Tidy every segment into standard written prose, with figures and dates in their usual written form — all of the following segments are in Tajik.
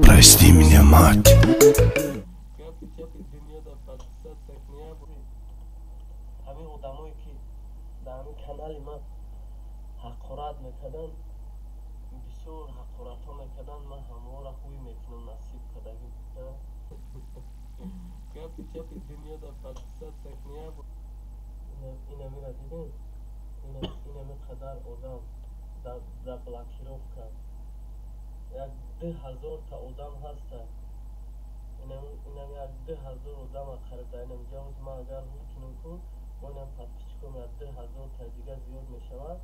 Прости меня, мать. همین آدمایی که در همین کانال ما حقارت میکردن، بسیار حقارت ها میکردن، من همه را خوی میکنم نصیب کردگی بوده. گپی چپی دنیا در پادشاه سکنیه بود. اینا میرا دیدین؟ اینا میقدر آدم در بلاکیروفکا یک 10,000 تا آدم هسته. اینم یک 10,000 آدم خریده. اینم جاوز ما اگر میتونم کن با اینم پادپیچ کنم یک 10,000 تا دیگه زیاد میشود.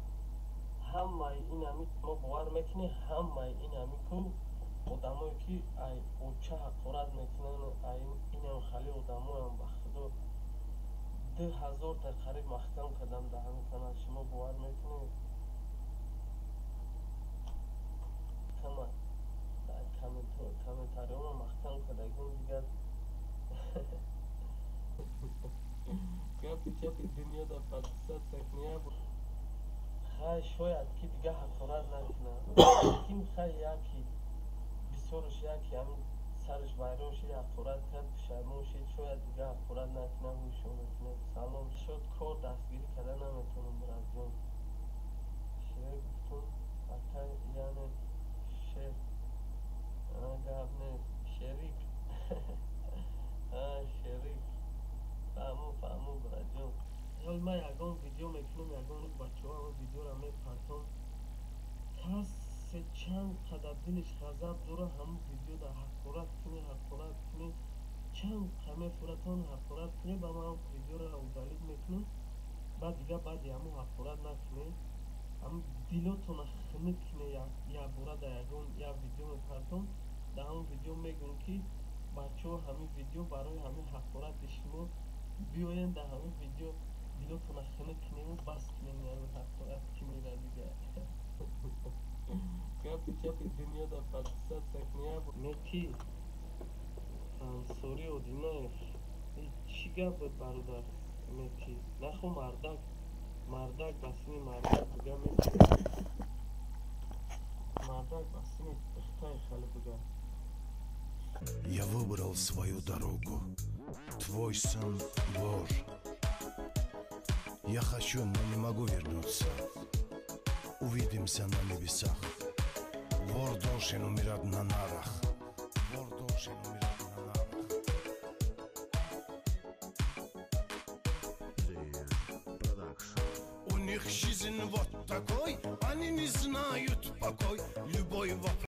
همه اینمی ما باور میکنی همه اینمی کن آدمایی که ای اوچه حقارت میکنن اینم خیلی آدمای هم بخدا 10,000 تا قریب مختم کردم در همین کانال. شما باور میکنید؟ کامنتاری ها مختم کردگیم دیگر گپی چپی دنیا در پادشاه سکنیه بود. خیلی شاید که دیگه حقارت نکنه لیکن خیلی یکی بسیارش یکی همین سرش بیرون شد حقارت کرد پشیمان شد شاید دیگه حقارت نکنه هوشو میکنه. سلام شد کار دستگیری کرده نمیتونم برد جان شیره گفتم حتی یعنی شیر گفت نیست شریک شریک فهمو برد جان. حال من یکان ویدیو میکنم یکان بچه ها همه ویدیو را میپرتم کس چند قدر دلش غضب داره همون ویدیو در حقارت کنه چند قمه فراتان حقارت کنه با من ویدیو را اوزالید میکنم بعد دیگه بعدی همون حقارت نکنه همون دیلاتون خنک کنه یا بوره در یکان یا ویدیو میپرتم در همون ویدیو میگم که بچه ها همین ویدیو برای همین حقارت شما بیاین در همین ویدیو دیلاتون خنک کنه و بس کنه همین حقارت که میره دیگه گپی چپی دنیا در پادشاه سکنیه بود. میتی انصاری و دینای چی گپ بود برادر میتی نخو مردک بسیمی مردک بگه میتی мардак ба сини ихтаи хеле буга. Я выбрал свою дорогу, твой сын вор. Я хочу, но не могу вернуться. Увидимся на небесах. Вор должен умирать на нарах. Вор должен умирать на нарах. У них жизнь вот такой, они не знают покой. Любой вопрос.